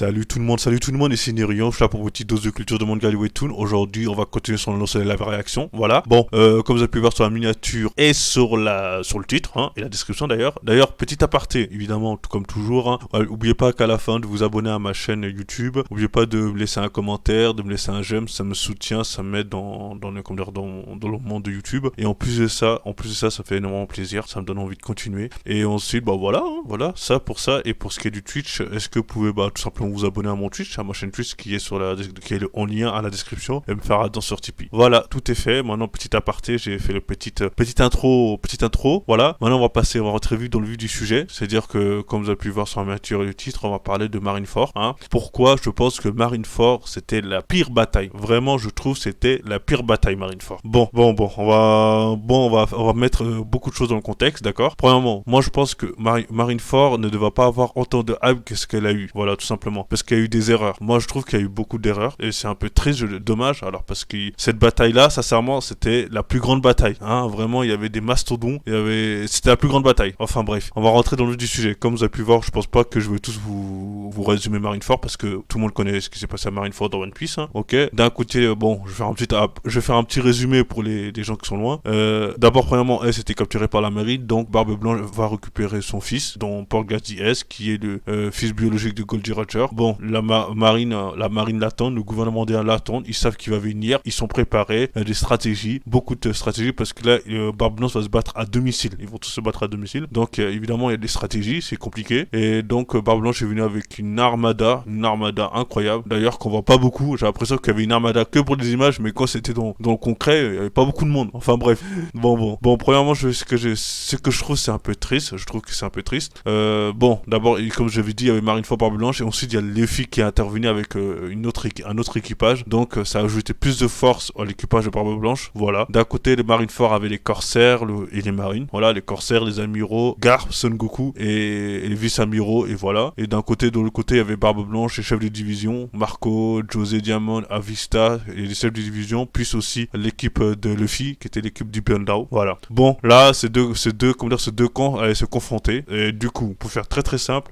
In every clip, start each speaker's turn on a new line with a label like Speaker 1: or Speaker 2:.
Speaker 1: Salut tout le monde, ici Nerion, je suis là pour une petite dose de culture de manga Webtoon. Aujourd'hui, on va continuer sur le lancer de la réaction, voilà. Bon, comme vous avez pu voir sur la miniature et sur le titre, hein, et la description d'ailleurs. D'ailleurs, petit aparté, évidemment, tout comme toujours, hein, n'oubliez pas qu'à la fin de vous abonner à ma chaîne YouTube, n'oubliez pas de me laisser un commentaire, de me laisser un j'aime, ça me soutient, ça m'aide dans le monde de YouTube. Et en plus de ça, ça fait énormément plaisir, ça me donne envie de continuer. Et ensuite, bah voilà, hein, voilà, ça pour ça. Et pour ce qui est du Twitch, est-ce que vous pouvez tout simplement vous abonner à mon Twitch, à ma chaîne Twitch qui est qui est en lien à la description, et me faire attendre sur Tipeee. Voilà, tout est fait. Maintenant, petit aparté, j'ai fait le petite intro. Voilà. Maintenant, on va rentrer vite dans le vif du sujet. C'est-à-dire que, comme vous avez pu voir sur la miniature et le titre, on va parler de Marineford. Hein. Pourquoi je pense que Marineford, c'était la pire bataille. Vraiment, je trouve c'était la pire bataille Marineford. Bon, on va mettre beaucoup de choses dans le contexte, d'accord. Premièrement, moi, je pense que Marineford ne devrait pas avoir autant de hype que ce qu'elle a eu. Voilà, tout simplement. Parce qu'il y a eu des erreurs. Moi, je trouve qu'il y a eu beaucoup d'erreurs. Et c'est un peu triste, dommage. Alors, parce que cette bataille-là, sincèrement, c'était la plus grande bataille. Hein. Vraiment, il y avait des mastodons. C'était la plus grande bataille. Enfin, bref. On va rentrer dans le vif du sujet. Comme vous avez pu voir, je pense pas que je vais tous vous résumer Marineford parce que tout le monde connaît ce qui s'est passé à Marineford dans One Piece. Hein. Ok. D'un côté, bon, je vais faire un petit résumé pour les gens qui sont loin. D'abord, premièrement, S était capturé par la marine. Donc, Barbe Blanche va récupérer son fils, dont Portgas S, qui est le fils biologique de Goldie Roger. Bon, la marine l'attend, le gouvernement mondial l'attend, ils savent qu'il va venir, ils sont préparés, des stratégies, beaucoup de stratégies, parce que là, Barbe Blanche va se battre à domicile, ils vont tous se battre à domicile, donc évidemment il y a des stratégies, c'est compliqué, et donc Barbe Blanche est venue avec une armada incroyable, d'ailleurs qu'on voit pas beaucoup, j'ai l'impression qu'il y avait une armada que pour des images, mais quand c'était dans le concret, il y avait pas beaucoup de monde, enfin bref, bon, premièrement, ce que je trouve c'est un peu triste, bon, d'abord, comme je l'avais dit, il y avait Marineford, Barbe Blanche, et ensuite il y a Luffy qui est intervenu avec un autre équipage, donc ça a ajouté plus de force à l'équipage de Barbe Blanche, voilà. D'un côté, les Marineford avaient les corsaires et les marines, voilà, les corsaires, les amiraux, Garp, Son Goku et les vice-amiraux, et voilà. Et de l'autre côté, il y avait Barbe Blanche, les chefs de division, Marco, José Diamond, Avista, et les chefs de division, puis aussi l'équipe de Luffy, qui était l'équipe du Bundao, voilà. Bon, là, ces deux camps allaient se confronter, et du coup, pour faire très simple,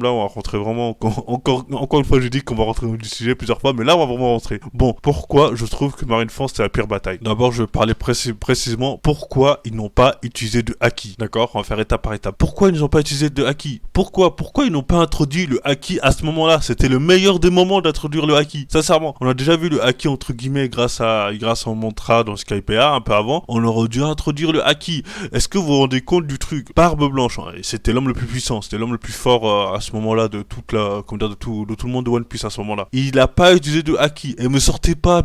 Speaker 1: là, on va rentrer vraiment, encore une fois, je dis qu'on va rentrer dans le sujet plusieurs fois, mais là, on va vraiment rentrer. Bon, pourquoi je trouve que Marineford, c'est la pire bataille? D'abord, je vais parler précisément pourquoi ils n'ont pas utilisé de haki. D'accord? On va faire étape par étape. Pourquoi ils n'ont pas utilisé de haki? Pourquoi ils n'ont pas introduit le haki à ce moment-là? C'était le meilleur des moments d'introduire le haki. Sincèrement, on a déjà vu le haki, entre guillemets, grâce à Mantra dans Skypiea, un peu avant. On aurait dû introduire le haki. Est-ce que vous vous rendez compte du truc? Barbe Blanche, hein, c'était l'homme le plus puissant, c'était l'homme le plus fort à ce moment-là de tout le monde de One Piece à ce moment-là. Il a pas utilisé de haki. Et me sortez pas,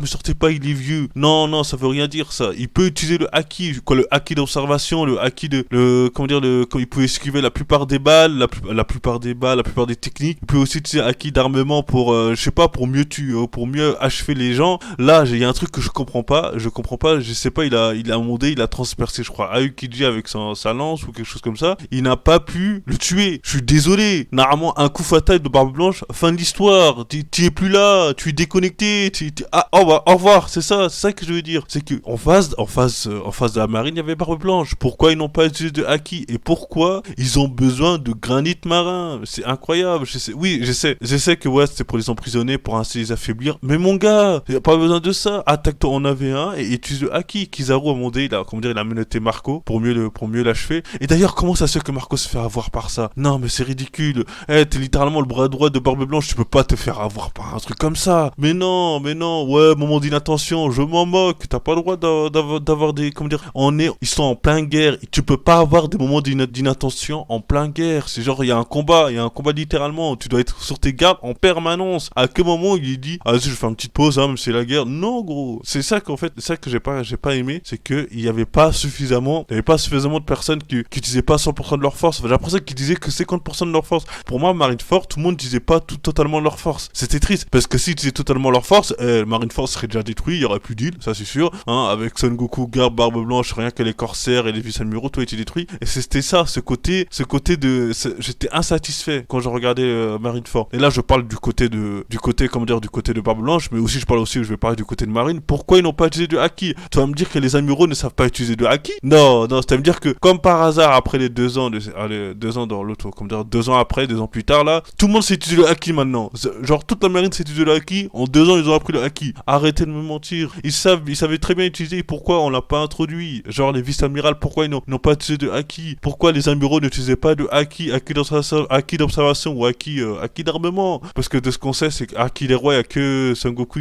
Speaker 1: il est vieux. Non, ça veut rien dire ça. Il peut utiliser le haki, le haki d'observation, le haki comme il peut esquiver la plupart des balles, la plupart des techniques. Il peut aussi utiliser haki d'armement pour, pour mieux tuer, pour mieux achever les gens. Là, il y a un truc que je comprends pas, je sais pas, il a transpercé, je crois, Aokiji avec sa lance ou quelque chose comme ça. Il n'a pas pu le tuer. Je suis désolé. Normalement, un coup fatal de Barbe Blanche, fin de l'histoire. Tu es plus là, tu es déconnecté. Au revoir, c'est ça que je veux dire. C'est que en face de la marine, il y avait Barbe Blanche. Pourquoi ils n'ont pas utilisé de haki? Et pourquoi ils ont besoin de granit marin? C'est incroyable. Je sais que ouais, c'est pour les emprisonner, pour ainsi les affaiblir. Mais mon gars, il n'y a pas besoin de ça. Attaque-toi en AV1 et utilise le haki. Kizaru a monté, il a menotté Marco pour mieux l'achever. Et d'ailleurs, comment ça se fait que Marco se fait avoir par ça? Non, mais c'est ridicule. T'es littéralement le bras droit de Barbe Blanche, tu peux pas te faire avoir par un truc comme ça. Mais non, ouais, moment d'inattention, je m'en moque. T'as pas le droit d'avoir des, ils sont en pleine guerre. Tu peux pas avoir des moments d'inattention en pleine guerre. C'est genre, il y a un combat littéralement. Tu dois être sur tes gardes en permanence. À quel moment il dit, vas-y, je fais une petite pause, hein, même si c'est la guerre. Non, gros. C'est ça que j'ai pas aimé, c'est que il y avait pas suffisamment de personnes qui utilisaient pas 100% de leur force. J'ai l'impression qu'ils disaient que 50% de leur force. Pour moi, Marineford, tout le monde disait pas totalement leur force. C'était triste, parce que s'ils disaient totalement leur force, Marineford serait déjà détruit, il y aurait plus d'île, ça c'est sûr. Hein, avec Son Goku, Garp, Barbe Blanche, rien que les corsaires et les vice-amiraux, tout a été détruit. Et c'était ça, ce côté j'étais insatisfait quand je regardais Marineford. Et là, je parle du côté de Barbe Blanche, mais aussi je vais parler du côté de Marine. Pourquoi ils n'ont pas utilisé de haki? Tu vas me dire que les amiraux ne savent pas utiliser de haki? Non, tu vas me dire que, comme par hasard, après les 2 ans, dans l'autre, 2 ans après, 2 ans plus tard, là, tout le monde sait utiliser le haki maintenant. Genre toute la marine sait utiliser le haki. En 2 ans ils ont appris le haki. Arrêtez de me mentir. Ils savaient très bien utiliser. Pourquoi on l'a pas introduit? Genre les vice-amirals, pourquoi ils n'ont pas utilisé de haki? Pourquoi les amiraux n'utilisaient pas de haki, haki d'observation ou haki d'armement? Parce que de ce qu'on sait, c'est que haki des rois, il n'y a que Sengoku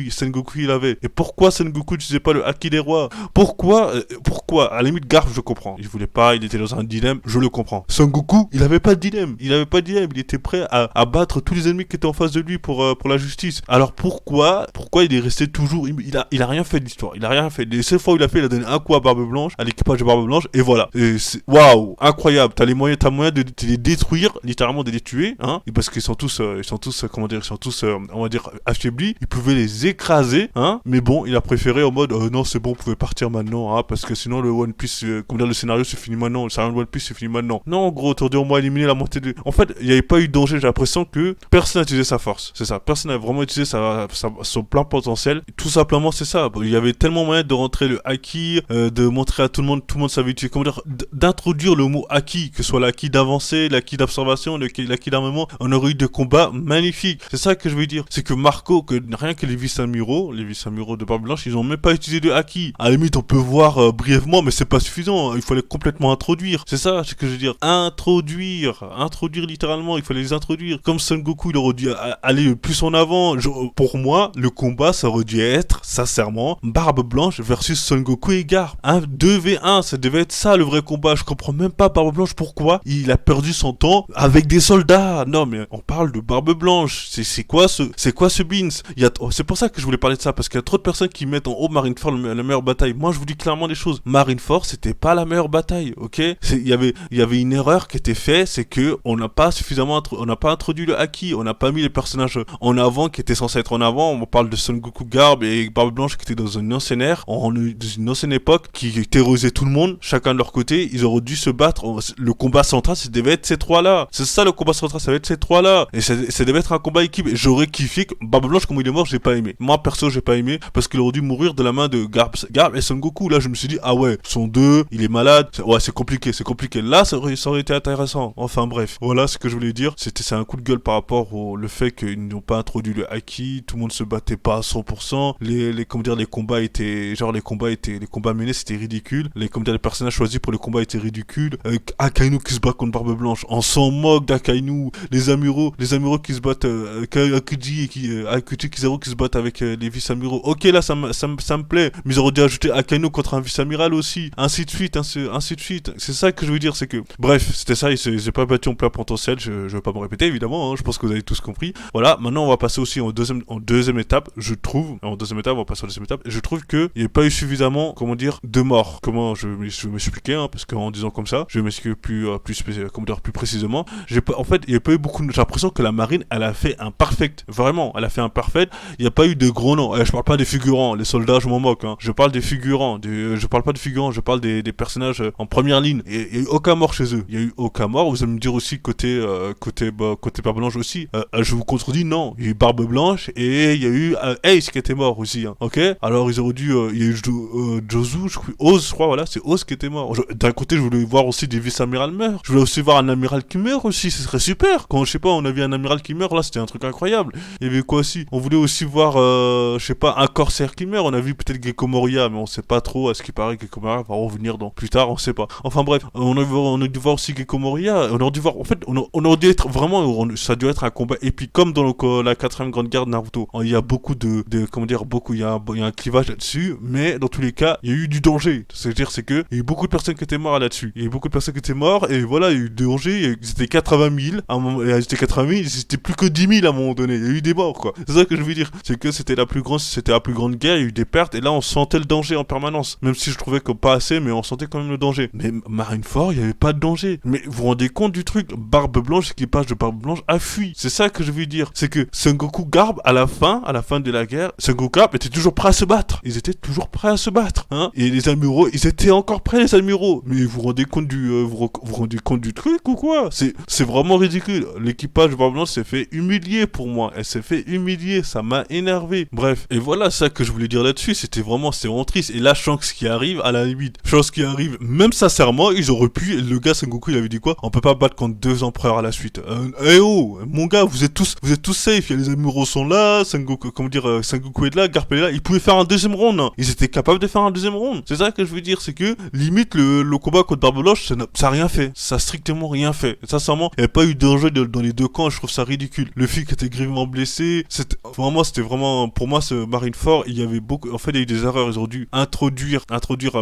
Speaker 1: il avait. Et pourquoi Sengoku n'utilisait pas le haki des rois? Pourquoi à la limite Garp, je comprends. Il voulait pas, il était dans un dilemme, je le comprends. Sengoku, il avait pas de dilemme. Il était prêt à battre tous les ennemis qui étaient en face de lui pour la justice. Alors pourquoi il est resté toujours, il a rien fait de l'histoire. Il a rien fait. Les seules fois où il a fait, il a donné un coup à Barbe Blanche, à l'équipage de Barbe Blanche, et voilà. Et waouh, incroyable. T'as moyen de les détruire, littéralement de les tuer, hein. Et parce qu'ils sont tous, on va dire, affaiblis. Il pouvait les écraser, hein. Mais bon, il a préféré en mode, non, c'est bon, vous pouvez partir maintenant, hein, parce que sinon le One Piece, le scénario se finit maintenant, le scénario de One Piece se finit maintenant. Non, en gros, t'aurais dû au moins éliminer la moitié de. En fait, il n'y avait pas eu de danger. J'ai l'impression que personne n'a utilisé sa force. C'est ça. Personne n'a vraiment utilisé son plein potentiel. Tout simplement, c'est ça. Il y avait tellement moyen de rentrer le haki, de montrer à tout le monde savait utiliser. Comment dire, d'introduire le mot haki, que ce soit l'haki d'avancée, l'haki d'observation, l'haki d'armement. On aurait eu des combats magnifiques. C'est ça que je veux dire. C'est que Marco, rien que les vice-amiraux de Barbe Blanche, ils ont même pas utilisé de haki. À la limite, on peut voir brièvement, mais c'est pas suffisant. Il fallait complètement introduire. C'est ça, c'est ce que je veux dire. Introduire littéralement. Il fallait les introduire. Comme Son Goku, il aurait dû aller plus en avant. Pour moi, le combat, ça aurait dû être, sincèrement, Barbe Blanche versus Son Goku et Garp. 2v1, ça devait être ça le vrai combat. Je comprends même pas Barbe Blanche pourquoi il a perdu son temps avec des soldats. Non, mais on parle de Barbe Blanche. C'est quoi ce beans? C'est pour ça que je voulais parler de ça, parce qu'il y a trop de personnes qui mettent en haut Marineford la meilleure bataille. Moi, je vous dis clairement les choses. Marineford, c'était pas la meilleure bataille, ok? Il y avait une erreur qui était faite, c'est que on n'a pas introduit le haki, on n'a pas mis les personnages en avant qui étaient censés être en avant. On parle de Son Goku, Garp et Barbe Blanche qui étaient dans une ancienne ère, dans une ancienne époque, qui terrorisait tout le monde, chacun de leur côté. Ils auraient dû se battre. Le combat central, ça devait être ces trois-là. C'est ça le combat central, ça devait être ces trois-là. Et ça devait être un combat équipe. Et j'aurais kiffé que Barbe Blanche, comme il est mort, j'ai pas aimé. Moi, perso, j'ai pas aimé parce qu'il aurait dû mourir de la main de Garp et Son Goku. Là, je me suis dit, ah ouais, sont deux, il est malade. Ouais, c'est compliqué. Là, ça aurait été intéressant. Enfin, bref. Voilà ce que je voulais dire. C'est un coup de gueule par rapport le fait qu'ils n'ont pas introduit le haki. Tout le monde se battait pas à 100%. Les combats menés, c'était ridicule. Les personnages choisis pour les combats étaient ridicules. Akainu qui se bat contre Barbe Blanche, on s'en moque d'Akainu. Les amiraux qui se battent, Akuji et Kizaru qui se battent avec les vice-amiraux. Ok, là ça me plaît, mais ils auraient dû ajouter Akainu contre un vice-amiral aussi, ainsi de suite. C'est ça que je veux dire, c'est que bref, c'était ça. J'ai pas battu en plein potentiel. Je vais pas me répéter évidemment, hein, je pense que vous avez tous compris. Voilà, maintenant on va passer aussi en deuxième étape, je trouve. En deuxième étape, on va passer en deuxième étape. Je trouve que il n'y a pas eu suffisamment, de morts. Comment je vais m'expliquer, hein, parce qu'en disant comme ça, je vais m'expliquer plus précisément. En fait, il n'y a pas eu beaucoup. J'ai l'impression que la marine, elle a fait un perfect. Vraiment, elle a fait un perfect. Il n'y a pas eu de gros noms. Je parle pas des figurants. Les soldats, je m'en moque. Hein. Je parle des figurants. Je parle pas de figurants. Je parle des personnages en première ligne. Il n'y a eu aucun mort chez eux. Il y a eu aucun mort. Vous allez me dire aussi côté Barbe Blanche aussi. Je vous contredis, non. Il y a eu Barbe Blanche et il y a eu Ace qui était mort aussi. Hein. Ok. Alors ils auraient dû. Il y a eu Jozu, Oz, je crois, voilà, c'est Oz qui était mort. D'un côté, je voulais voir aussi des vice-amirals meurent. Je voulais aussi voir un amiral qui meurt aussi, ce serait super. Quand, je sais pas, on a vu un amiral qui meurt, là, c'était un truc incroyable. Il y avait quoi aussi? On voulait aussi voir, je sais pas, un corsaire qui meurt. On a vu peut-être Gecko Moria, mais on sait pas trop. À ce qui paraît, Gecko Moria va revenir plus tard, on sait pas. Enfin bref, on a dû voir aussi Gecko Moria. On aurait dû voir, en fait, on aurait dû être vraiment, ça a dû être un combat épique, comme dans la 4ème grande guerre de Naruto. Il y a beaucoup il y a un clivage là-dessus, mais dans tous les cas, il y a eu du danger. C'est-à-dire, c'est que il y a eu beaucoup de personnes qui étaient mortes là-dessus. Il y a eu beaucoup de personnes qui étaient mortes, et voilà, il y a eu du danger. C'était 80 000. À un moment, c'était 80 000, c'était plus que 10 000 à un moment donné. Il y a eu des morts, quoi. C'est ça que je veux dire. C'est que c'était la plus grande guerre, il y a eu des pertes, et là, on sentait le danger en permanence. Même si je trouvais que pas assez, mais on sentait quand même le danger. Mais Marineford, il n'y avait pas de danger. Mais vous vous rendez compte du truc? Barbe Blanche, l'équipage de Barbe Blanche a fui. C'est ça que je veux dire. C'est que Sengoku Garp, à la fin de la guerre, Sengoku Garp était toujours prêt à se battre. Ils étaient toujours prêts à se battre, hein. Et les amiraux, ils étaient encore prêts, les amiraux. Mais vous vous rendez compte du truc ou quoi? C'est vraiment ridicule. L'équipage de Barbe Blanche s'est fait humilier pour moi. Elle s'est fait humilier. Ça m'a énervé. Bref. Et voilà ça que je voulais dire là-dessus. C'est vraiment triste. Et là, Shanks qui arrive, à la limite. Shanks qui arrive, même sincèrement, ils auraient pu. Le gars Sengoku, il avait dit quoi? On peut pas battre contre 2 empereurs à la suite. Oh, mon manga, vous êtes tous safe. Il y a les amiraux sont là, Sengoku, Sengoku est là, Garp est là. Ils pouvaient faire un deuxième round. Hein. Ils étaient capables de faire un deuxième round. C'est ça que je veux dire, c'est que limite le combat contre Barbe Blanche, ça a rien fait. Ça a strictement rien fait. Et sincèrement, il n'y avait pas eu d'enjeu dans les deux camps. Je trouve ça ridicule. Le fils qui était grièvement blessé, c'était vraiment pour moi ce Marineford. Il y avait beaucoup. En fait, il y a eu des erreurs. Ils ont dû introduire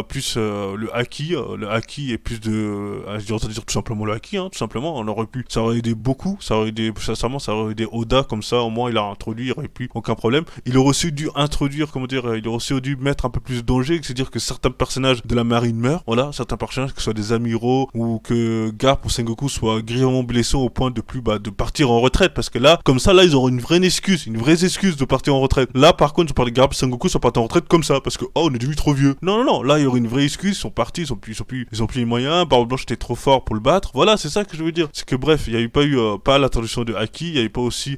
Speaker 1: plus le haki. Le haki est plus de. Je vais dire tout simplement le haki. Hein, tout simplement, on aurait pu. Ça aurait aidé beaucoup. Sincèrement, ça aurait aidé Oda comme ça. Au moins, il a introduit. Il n'y aurait plus aucun problème. Il aurait aussi dû introduire, il aurait aussi dû mettre un peu plus de danger. C'est-à-dire que certains personnages de la marine meurent. Voilà, certains personnages, que ce soit des amiraux ou que Garp ou Sengoku soient grièvement blessés au point de de partir en retraite. Parce que là, comme ça, là, ils auront une vraie excuse de partir en retraite. Là, par contre, je parle de Garp et Sengoku sont partis en retraite comme ça. Parce que, oh, on est devenu trop vieux. Non. Là, il y aurait une vraie excuse. Ils sont partis, ils ont plus les moyens. Barbe Blanche était trop fort pour le battre. Voilà, c'est ça que je veux dire. C'est que bref, il n'y a eu pas l'introduction de haki. Il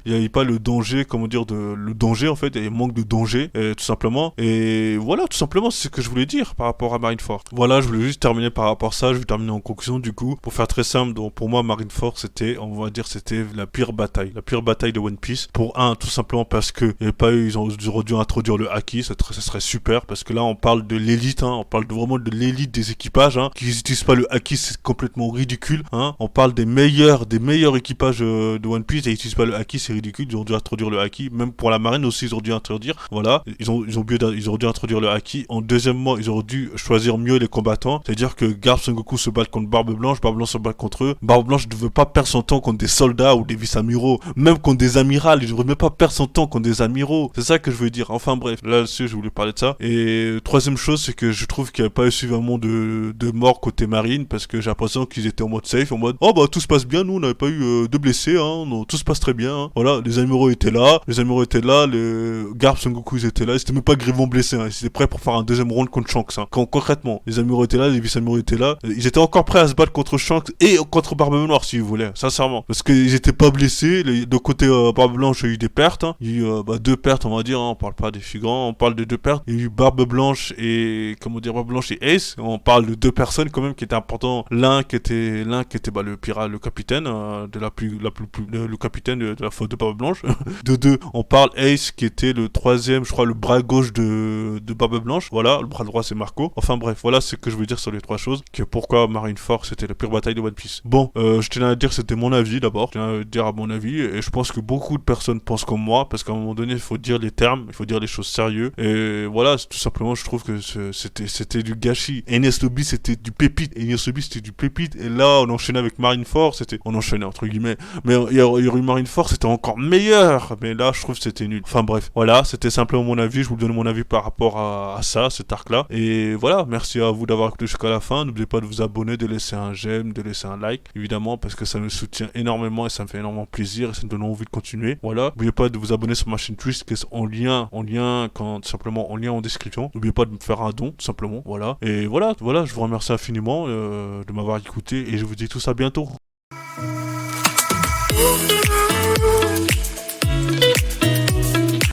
Speaker 1: n'y avait pas le danger, le danger en fait. Il y avait manque de danger, tout simplement. Et voilà, tout simplement, c'est ce que je voulais dire par rapport à Marineford. Voilà, je voulais juste terminer par rapport à ça. Je vais terminer en conclusion du coup. Pour faire très simple, donc pour moi, Marineford, c'était la pire bataille de One Piece. Pour tout simplement parce que il y avait pas eu, ils auraient dû introduire le haki, ça serait super, parce que là, on parle de l'élite, hein, on parle vraiment de l'élite des équipages, hein, qui n'utilisent pas le haki, c'est complètement ridicule, hein. On parle des meilleurs équipages de One Piece et ils n'utilisent pas le haki, c'est ridicule. Ils ont dû introduire le haki, même pour la marine aussi, ils ont dû introduire. Voilà, ils auraient dû introduire le haki. En deuxièmement, ils auraient dû choisir mieux les combattants, c'est-à-dire que Garp, Sengoku se battent contre Barbe Blanche se bat contre eux. Barbe Blanche ne veut pas perdre son temps contre des soldats ou des vice-amiraux, même contre des amirals. Il ne devrait même pas perdre son temps contre des amiraux. C'est ça que je veux dire. Enfin bref, là-dessus, je voulais parler de ça. Et troisième chose, c'est que je trouve qu'il n'y a pas eu suffisamment de morts côté marine, parce que j'ai l'impression qu'ils étaient en mode safe, en mode oh bah tout se passe bien, nous on n'avait pas eu de blessés, hein, non, tout se passe très bien. Hein. Voilà, les amiraux étaient là, les Garp, Sengoku ils étaient là, ils étaient même pas grièvement blessés, hein. Ils étaient prêts pour faire un deuxième round contre Shanks. Hein. Concrètement, les amiraux étaient là, les vice-amiraux étaient là, ils étaient encore prêts à se battre contre Shanks et contre Barbe Noire si vous voulez, sincèrement, parce qu'ils étaient pas blessés. De côté Barbe Blanche, il y a eu des pertes, hein. Il y a eu deux pertes, on va dire, hein. On parle pas des figurants, on parle de deux pertes. Il y a eu Barbe Blanche et Ace. On parle de deux personnes quand même qui étaient importants. L'un qui était le pirate, le capitaine le capitaine de la flotte de Barbe Blanche. De deux, on parle Ace qui était le troisième, je crois, le bras gauche de Barbe Blanche. Voilà, le bras droit c'est Marco. Enfin bref, voilà ce que je veux dire sur les trois choses. Que pourquoi Marineford c'était la pire bataille de One Piece. Bon, je tenais à dire que c'était mon avis d'abord. Je tenais à dire à mon avis, et je pense que beaucoup de personnes pensent comme moi, parce qu'à un moment donné il faut dire les termes, il faut dire les choses sérieuses. Et voilà, tout simplement je trouve que c'était du gâchis. Enies Lobby c'était du pépite. Et là on enchaînait avec Marineford, on enchaînait entre guillemets. Mais il y aurait eu Marineford, c'était encore meilleur. Mais là je trouve que c'était nul. Enfin bref, voilà, c'était simplement mon avis. Je vous donne mon avis par rapport à ça, cet arc-là. Et voilà, merci à vous d'avoir écouté jusqu'à la fin. N'oubliez pas de vous abonner, de laisser un j'aime, de laisser un like, évidemment, parce que ça me soutient énormément et ça me fait énormément plaisir et ça me donne envie de continuer. Voilà, n'oubliez pas de vous abonner sur ma chaîne Twitch, qui est en lien en description. N'oubliez pas de me faire un don, tout simplement. Voilà, et voilà, je vous remercie infiniment de m'avoir écouté et je vous dis tout ça bientôt.